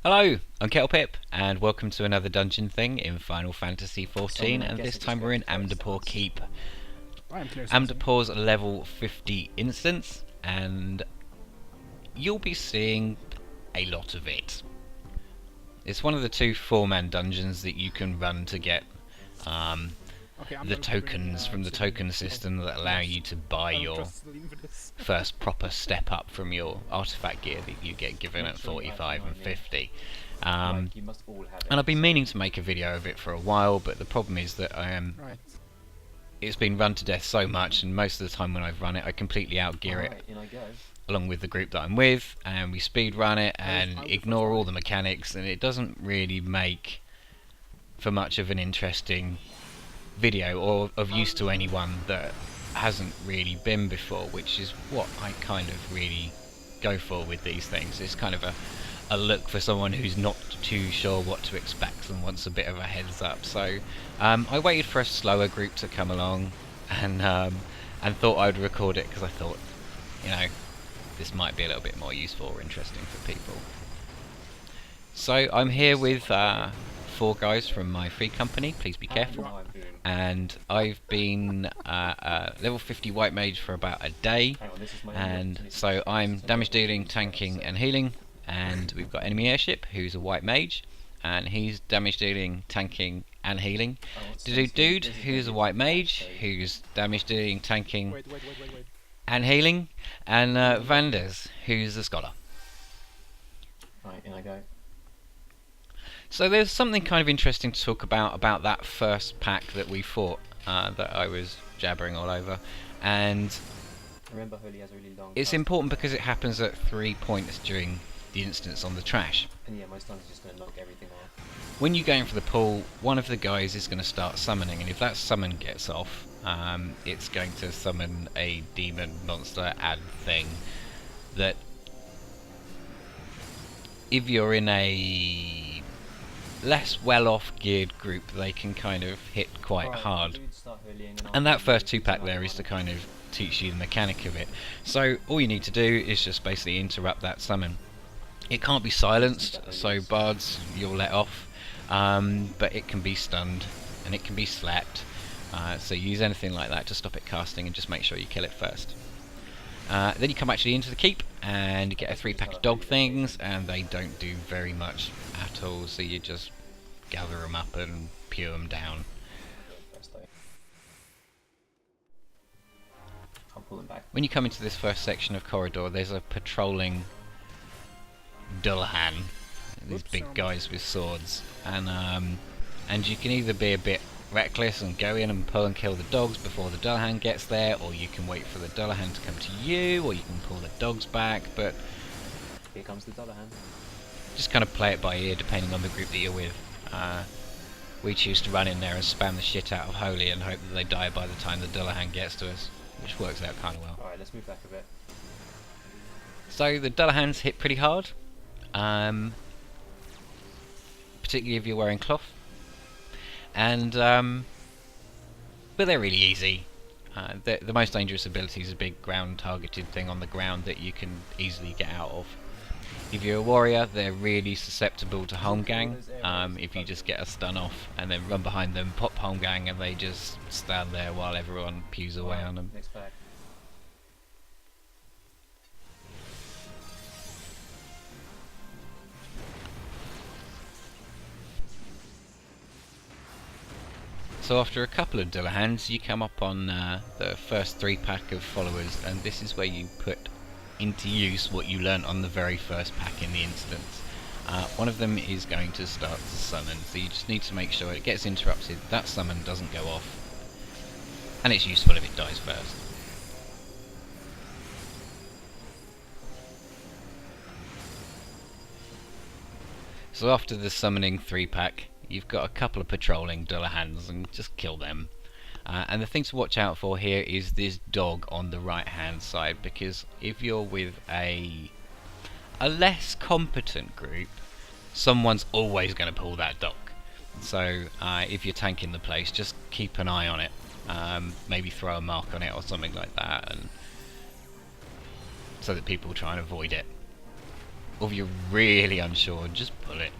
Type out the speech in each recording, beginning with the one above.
Hello, I'm Pip, and welcome to another dungeon thing in Final Fantasy XIV, and this time we're in Amdapor Keep. Amdapor's a level 50 instance, and you'll be seeing a lot of it. It's one of the two 4-man dungeons that you can run to get the tokens from the token system that allow you to buy your first proper step up from your artifact gear that you get given at 45 and 50. And I've been meaning to make a video of it for a while, but the problem is that it's been run to death so much, and most of the time when I've run it I completely outgear it along with the group that I'm with, and we speed run it and ignore all the mechanics, and it doesn't really make for much of an interesting video or of use to anyone that hasn't really been before, which is what I kind of really go for with these things. It's kind of a look for someone who's not too sure what to expect and wants a bit of a heads up. So I waited for a slower group to come along and thought I'd record it because I thought, you know, this might be a little bit more useful or interesting for people. So I'm here with 4 guys from my free company, please be careful, and I've been level 50 white mage for about a day, and so I'm damage dealing, tanking and healing, and we've got enemy airship who's a white mage, and he's damage dealing, tanking and healing. Dude who's a white mage who's damage dealing, tanking and healing, and Vanders who's a scholar. Right, in I go. So there's something kind of interesting to talk about that first pack that we fought, that I was jabbering all over, and Remember, Holy has a really long it's important because it happens at 3 points during the instance on the trash. and yeah, my stun's just going to knock everything off. When you go in for the pull, one of the guys is going to start summoning, and if that summon gets off, it's going to summon a demon monster ad thing that, if you're in a less well-off geared group, they can kind of hit quite hard. And that first 2-pack there is to kind of teach you the mechanic of it. So all you need to do is just basically interrupt that summon. It can't be silenced, so bards you'll let off, but it can be stunned and it can be slapped, so use anything like that to stop it casting, and just make sure you kill it first. Then you come actually into the keep and you get a 3-pack of dog things, and they don't do very much at all, so you just gather them up and pew them down. I'll pull them back. When you come into this first section of corridor, there's a patrolling Dullahan, these big guys with swords, and you can either be a bit reckless and go in and pull and kill the dogs before the Dullahan gets there, or you can wait for the Dullahan to come to you, or you can pull the dogs back, but Here comes the Dullahan. just kind of play it by ear depending on the group that you're with. We choose to run in there and spam the shit out of Holy and hope that they die by the time the Dullahan gets to us, which works out kind of well. Alright, let's move back a bit. So the Dullahans hit pretty hard, particularly if you're wearing cloth, and but they're really easy. The most dangerous ability is a big ground targeted thing on the ground that you can easily get out of. If you're a warrior, they're really susceptible to Holmgang. If you just get a stun off and then run behind them, pop Holmgang, and they just stand there while everyone pews away on them. Next pack. So after a couple of Dullahans, you come up on the first 3-pack of followers, and this is where you put into use what you learnt on the very first pack in the instance. One of them is going to start to summon, so you just need to make sure it gets interrupted, that summon doesn't go off, and it's useful if it dies first. So after the summoning 3-pack, you've got a couple of patrolling Dullahans, and just kill them. And the thing to watch out for here is this dog on the right hand side, because if you're with a less competent group, someone's always going to pull that dog. So if you're tanking the place, just keep an eye on it, maybe throw a mark on it or something like that, and so that people try and avoid it. or if you're really unsure, just pull it.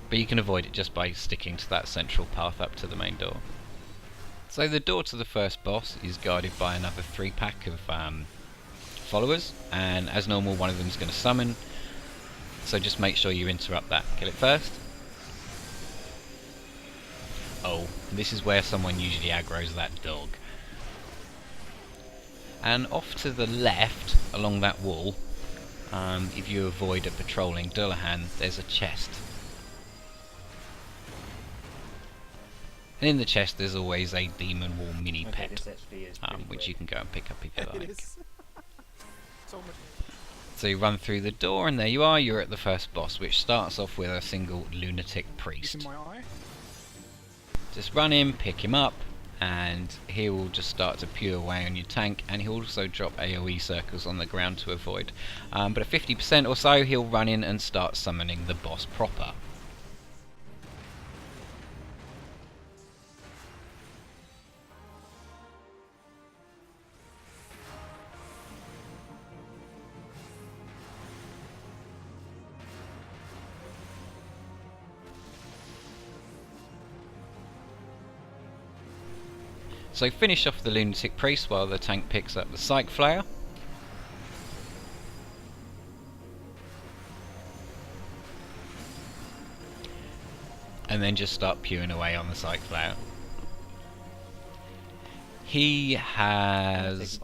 But you can avoid it just by sticking to that central path up to the main door. So the door to the first boss is guarded by another 3-pack of followers, and as normal one of them is going to summon, so just make sure you interrupt that. Kill it first. Oh, this is where someone usually aggroes that dog. And off to the left, along that wall, if you avoid a patrolling Dullahan, there's a chest. And in the chest there's always a Demon Wall mini pet, which you can go and pick up if you like. So you run through the door and there you are, you're at the first boss, which starts off with a single Lunatic Priest. Just run in, pick him up, and he will just start to pew away on your tank, and he'll also drop AoE circles on the ground to avoid. But at 50% or so he'll run in and start summoning the boss proper. So finish off the Lunatic Priest while the tank picks up the Psych Flare. And then just start pewing away on the Psych Flare. He has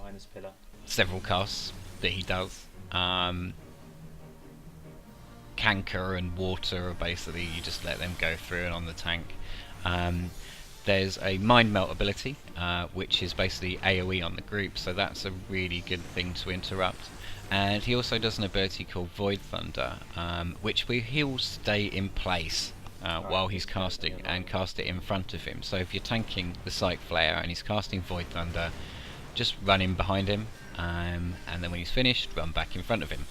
several casts that he does. Canker and Water are basically, you just let them go through and on the tank. There's a Mind Melt ability, which is basically AoE on the group, so that's a really good thing to interrupt. And he also does an ability called Void Thunder, which he'll stay in place while he's casting, and cast it in front of him. So if you're tanking the Psych Flare and he's casting Void Thunder, just run in behind him, and then when he's finished, run back in front of him.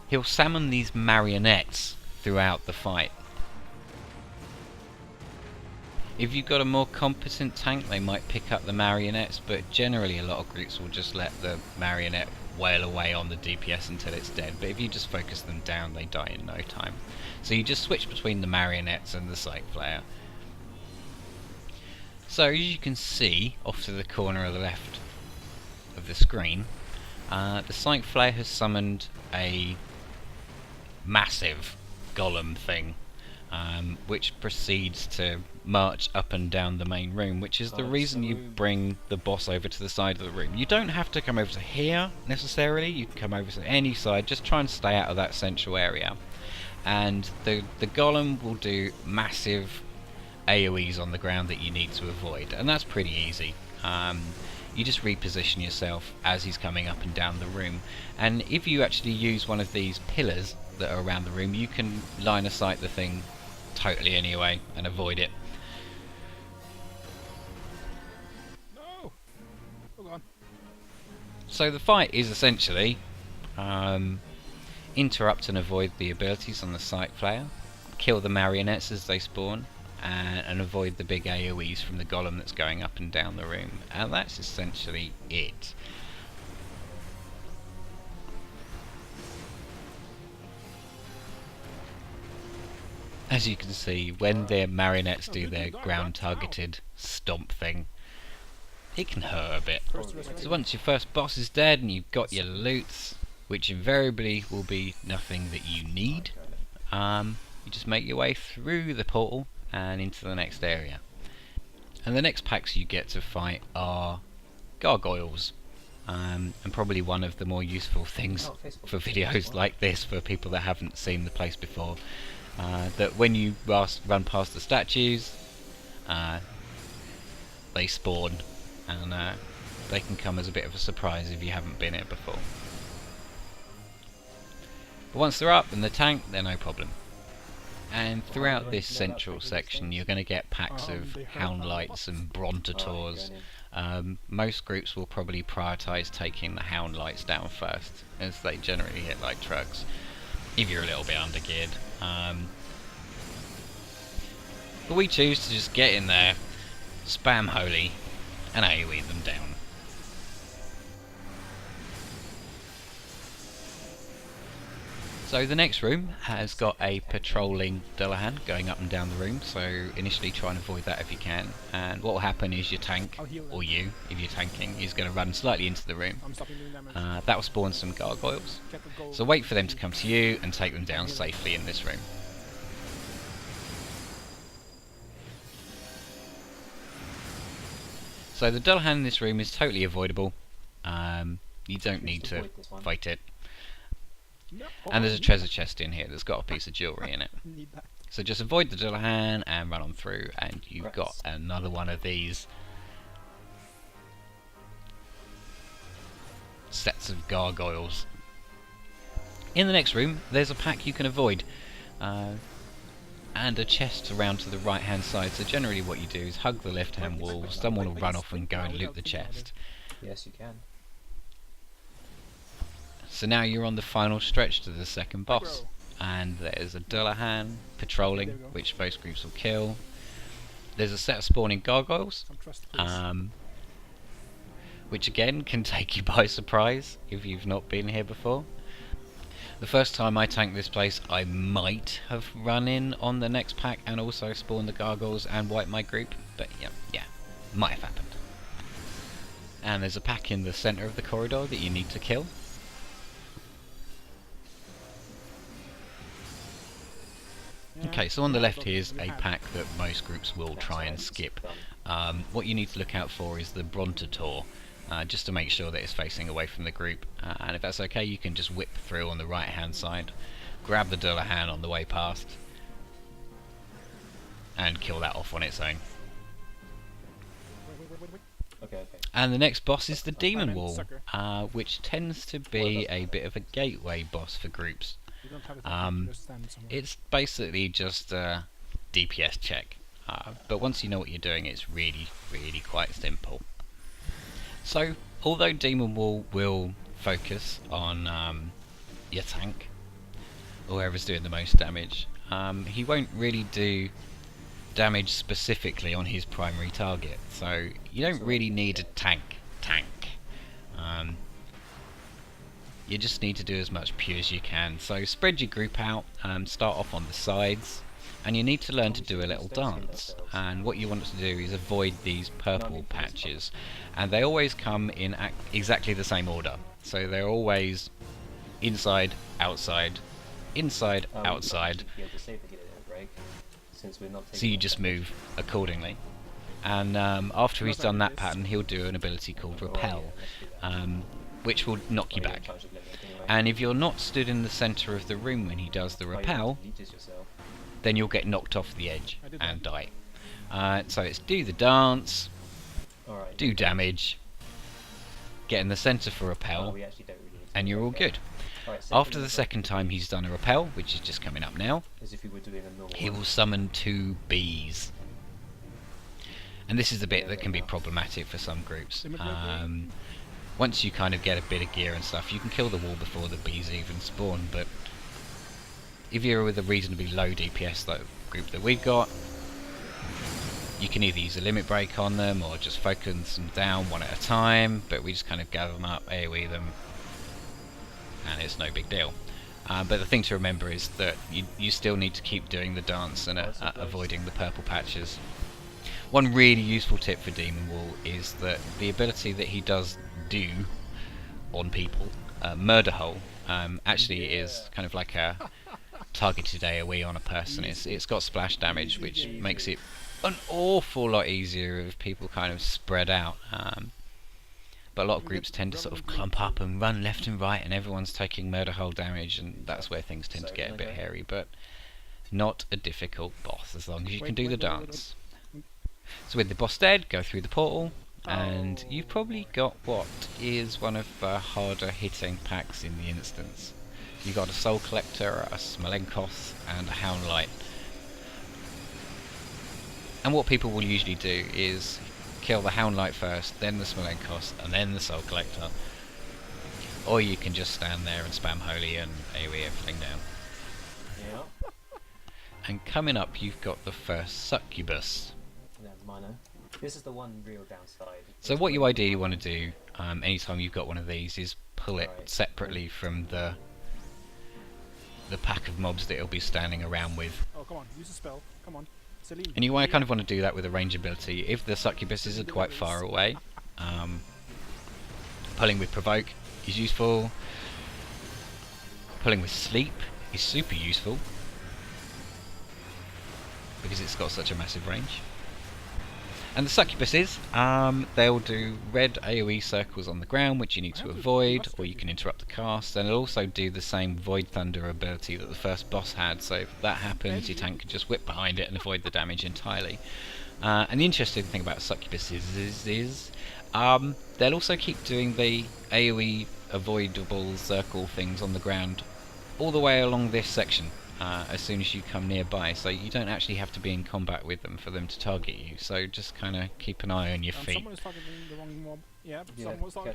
He'll summon these marionettes throughout the fight. If you've got a more competent tank, they might pick up the marionettes, but generally a lot of groups will just let the marionette wail away on the DPS until it's dead. But if you just focus them down, they die in no time. So you just switch between the marionettes and the Psych Flare. So as you can see, off to the corner of the left of the screen, the Psych Flare has summoned a massive golem thing, which proceeds to march up and down the main room, which is the reason you bring the boss over to the side of the room. You don't have to come over to here necessarily, you can come over to any side, just try and stay out of that central area. And the golem will do massive AoEs on the ground that you need to avoid, and that's pretty easy. You just reposition yourself as he's coming up and down the room, and if you actually use one of these pillars that are around the room, you can line of sight the thing totally anyway and avoid it. No! Hold on. So the fight is essentially interrupt and avoid the abilities on the Psych Flare, kill the marionettes as they spawn, and avoid the big AoEs from the golem that's going up and down the room, and that's essentially it. As you can see, when their marionettes do their ground targeted stomp thing, it can hurt a bit. So once your first boss is dead and you've got your loots, which invariably will be nothing that you need, you just make your way through the portal and into the next area. And the next packs you get to fight are gargoyles, and probably one of the more useful things for videos like this for people that haven't seen the place before. That when you run past the statues, they spawn, and they can come as a bit of a surprise if you haven't been here before. But once they're up in the tank, they're no problem. And throughout this central section you're going to get packs of Houndlights and Brontators. Most groups will probably prioritise taking the Houndlights down first, as they generally hit like trucks, if you're a little bit undergeared. But we choose to just get in there, spam Holy, and AoE them down. So the next room has got a patrolling Dullahan going up and down the room, so initially try and avoid that if you can. And what will happen is your tank, or you, if you're tanking, is going to run slightly into the room. That will spawn some gargoyles. So wait for them to come to you and take them down safely in this room. So the Dullahan in this room is totally avoidable. You don't need to fight it. And there's a treasure chest in here that's got a piece of jewellery in it. So just avoid the Dullahan and run on through, and you've got another one of these sets of gargoyles. In the next room there's a pack you can avoid, and a chest around to the right hand side. So generally what you do is hug the left hand wall, someone will run off and go and loot the chest. Yes, you can. So now you're on the final stretch to the second boss, and there's a Dullahan patrolling, which both groups will kill. There's a set of spawning gargoyles, which again can take you by surprise if you've not been here before. The first time I tanked this place, I might have run in on the next pack and also spawned the gargoyles and wiped my group, but yeah, might have happened. And there's a pack in the centre of the corridor that you need to kill. Okay, so on the left here is a pack that most groups will try and skip. What you need to look out for is the Brontator, just to make sure that it's facing away from the group. And if that's okay, you can just whip through on the right hand side, grab the Dullahan on the way past, and kill that off on its own. Okay. And the next boss is the Demon Wall, which tends to be a bit of a gateway boss for groups. It's basically just a DPS check, but once you know what you're doing, it's really quite simple. So although Demon Wall will focus on your tank, or whoever's doing the most damage, he won't really do damage specifically on his primary target, so you don't really need a tank. You just need to do as much pew as you can. So spread your group out, start off on the sides, and you need to learn to do a little dance. And what you want to do is avoid these purple patches, and they always come in exactly the same order. So they're always inside, outside, inside, outside. So you just move accordingly. And after he's done that pattern, he'll do an ability called Repel, which will knock you back. And if you're not stood in the centre of the room when he does the Repel, then you'll get knocked off the edge and die. So it's do the dance, do damage, get in the centre for Repel, and you're all good. After the second time he's done a Repel, which is just coming up now, he will summon 2 bees. And this is the bit that can be problematic for some groups. Once you kind of get a bit of gear and stuff, you can kill the wall before the bees even spawn, but if you're with a reasonably low DPS like the group that we've got, you can either use a limit break on them or just focus them down one at a time, but we just kind of gather them up, AoE them, and it's no big deal. But the thing to remember is that you still need to keep doing the dance and avoiding the purple patches. One really useful tip for Demon Wall is that the ability that he does do on people, Murder Hole, actually is kind of like a targeted AoE on a person. It's got splash damage, which makes it an awful lot easier if people kind of spread out. But a lot of groups tend to sort of clump up and run left and right, and everyone's taking Murder Hole damage, and that's where things tend to get a bit hairy, but not a difficult boss as long as you can do the dance. So with the boss dead, go through the portal, and you've probably got what is one of the harder hitting packs in the instance. You've got a Soul Collector, a Smolenkos, and a Houndlight. And what people will usually do is kill the Houndlight first, then the Smolenkos, and then the Soul Collector. Or you can just stand there and spam Holy and AoE everything down. Yeah. And coming up, you've got the first Succubus. Minor. This is the one real downside. So what you ideally want to do, anytime you've got one of these, is pull it separately from the the pack of mobs that it'll be standing around with. Oh, come on, use a spell. Come on. Celine. And you kind of want to do that with a range ability. If the succubuses are quite far away, pulling with provoke is useful. Pulling with sleep is super useful because it's got such a massive range. And the succubuses, they'll do red AoE circles on the ground, which you need to avoid, or you can interrupt the cast. And it'll also do the same Void Thunder ability that the first boss had, so if that happens, your tank can just whip behind it and avoid the damage entirely. And the interesting thing about succubuses is they'll also keep doing the AoE avoidable circle things on the ground all the way along this section. As soon as you come nearby, so you don't actually have to be in combat with them for them to target you, so just kind of keep an eye on your feet.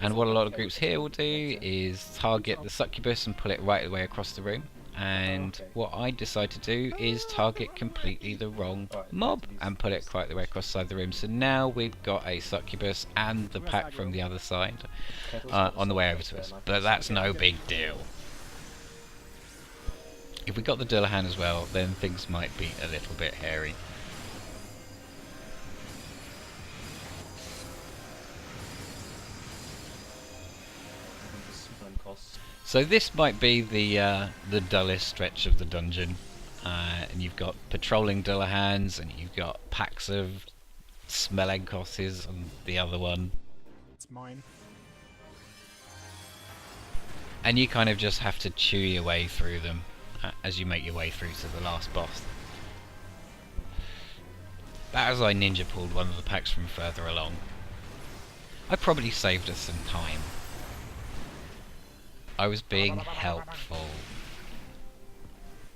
And what a lot of groups here will do is target the succubus and pull it right the way across the room, and what I decide to do is target completely the wrong mob and pull it quite the way across the side of the room. So now we've got a succubus and the pack from the other side on the way over to us, but that's no big deal. If we got the Dullahan as well, then things might be a little bit hairy. So this might be the dullest stretch of the dungeon, and you've got patrolling Dullahans, and you've got packs of Smellenkosses on the other one. It's mine. And you kind of just have to chew your way through them as you make your way through to the last boss. That was I ninja pulled one of the packs from further along. I probably saved us some time. I was being helpful.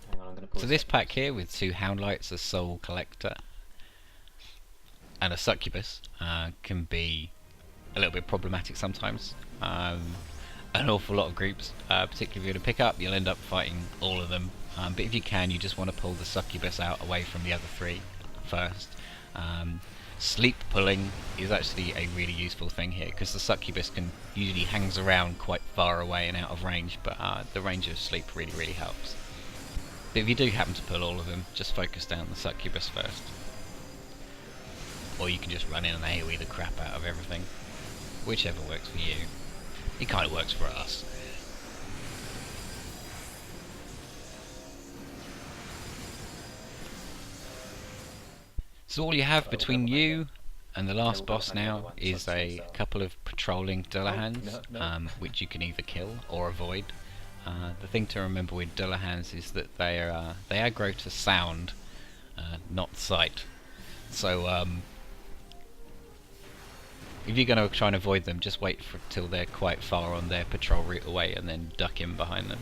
Hang on, I'm gonna pull So this pack here with 2 Houndlights, a Soul Collector, and a Succubus can be a little bit problematic sometimes. An awful lot of groups, particularly if you're going to pick up, you'll end up fighting all of them. But if you can, you just want to pull the succubus out away from the other 3 first. Sleep pulling is actually a really useful thing here, because the succubus usually hangs around quite far away and out of range, but the range of sleep really helps. But if you do happen to pull all of them, just focus down the succubus first. Or you can just run in and AoE the crap out of everything. Whichever works for you. It kind of works for us. So all you have between you and the last boss now is a couple of patrolling Dullahans, which you can either kill or avoid. The thing to remember with Dullahans is that they aggro to sound, not sight. So if you're going to try and avoid them, just wait till they're quite far on their patrol route away and then duck in behind them.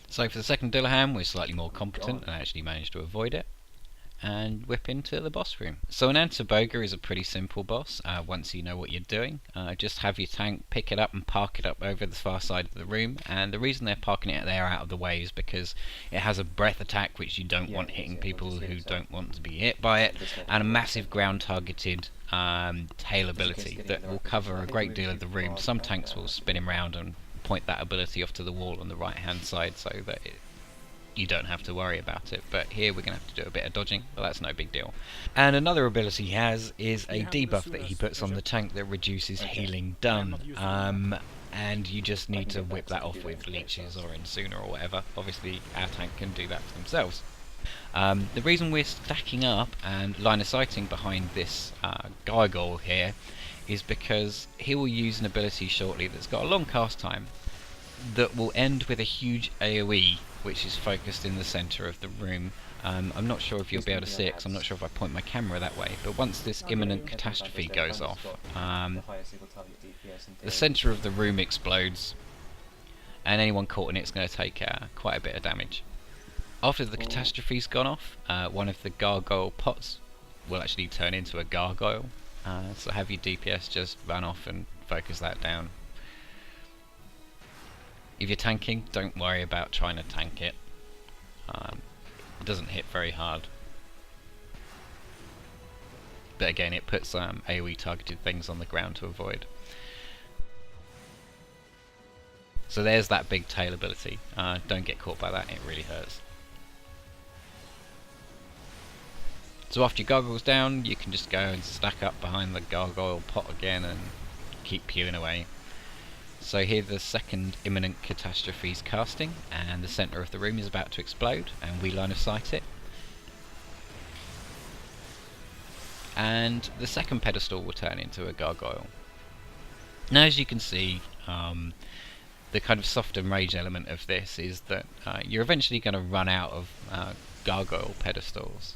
So for the second Dullahan, we're slightly more competent and actually managed to avoid it and whip into the boss room. So Anantaboga is a pretty simple boss once you know what you're doing. Just have your tank pick it up and park it up over the far side of the room, and the reason they're parking it there out of the way is because it has a breath attack which you don't want hitting people who don't want to be hit by it, and a massive ground targeted tail ability that will cover a great deal of the room. Some tanks will spin him around and point that ability off to the wall on the right hand side so that you don't have to worry about it, but here we're going to have to do a bit of dodging, but that's no big deal. And another ability he has is a debuff that he puts on the tank that reduces healing done, and you just need to whip that off with leeches or in sooner or whatever. Obviously our tank can do that for themselves. The reason we're stacking up and line of sighting behind this gargoyle here is because he will use an ability shortly that's got a long cast time that will end with a huge AoE which is focused in the centre of the room. I'm not sure if you'll be able to see it, because I'm not sure if I point my camera that way, but once this imminent catastrophe goes off, the centre of the room explodes, and anyone caught in it's going to take quite a bit of damage. After the catastrophe's gone off, one of the gargoyle pots will actually turn into a gargoyle, so have your DPS just run off and focus that down. If you're tanking, don't worry about trying to tank it. It doesn't hit very hard. But again, it puts AoE targeted things on the ground to avoid. So there's that big tail ability. Don't get caught by that, it really hurts. So after your gargoyle's down, you can just go and stack up behind the gargoyle pot again and keep pewing away. So here the second imminent catastrophe is casting, and the centre of the room is about to explode, and we line of sight it. And the second pedestal will turn into a gargoyle. Now as you can see, the kind of soft and rage element of this is that you're eventually going to run out of gargoyle pedestals.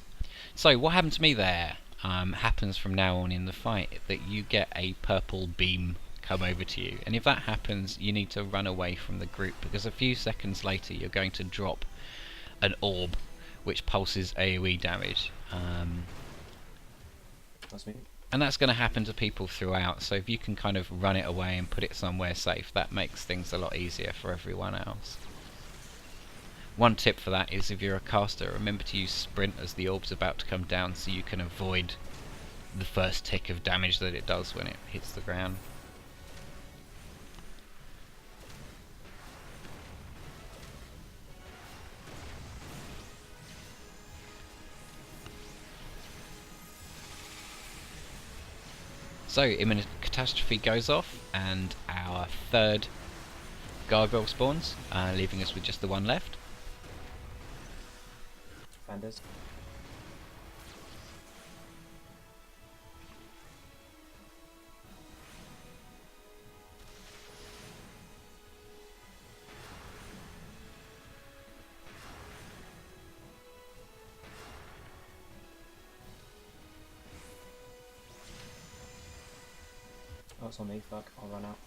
So what happened to me there happens from now on in the fight, that you get a purple beam come over to you, and if that happens you need to run away from the group, because a few seconds later you're going to drop an orb which pulses AoE damage. That's me. And that's going to happen to people throughout, so if you can kind of run it away and put it somewhere safe, that makes things a lot easier for everyone else. One tip for that is, if you're a caster, remember to use sprint as the orb's about to come down, so you can avoid the first tick of damage that it does when it hits the ground. So imminent catastrophe goes off, and our third gargoyle spawns, leaving us with just the one left. Banders. Oh, it's on me, fuck, I'll run out.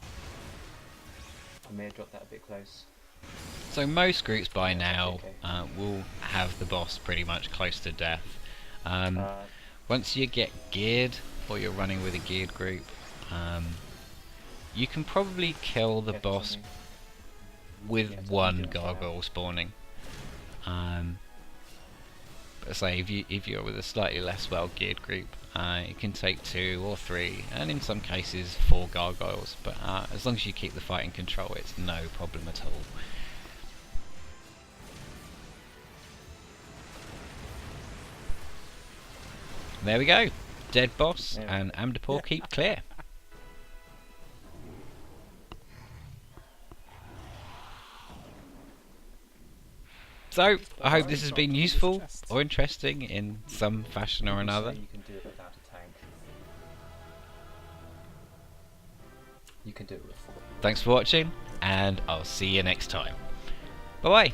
I may have dropped that a bit close. So most groups by now will have the boss pretty much close to death. Once you get geared, or you're running with a geared group, you can probably kill the boss with one gargoyle spawning. But say if you're with a slightly less well geared group, it can take 2 or 3, and in some cases 4 gargoyles. But as long as you keep the fight in control, it's no problem at all. There we go, dead boss, and Amdapor Keep clear. So, I hope this has been useful or interesting in some fashion or another. You can do it without a tank. You can do it with 4. Thanks for watching, and I'll see you next time. Bye bye.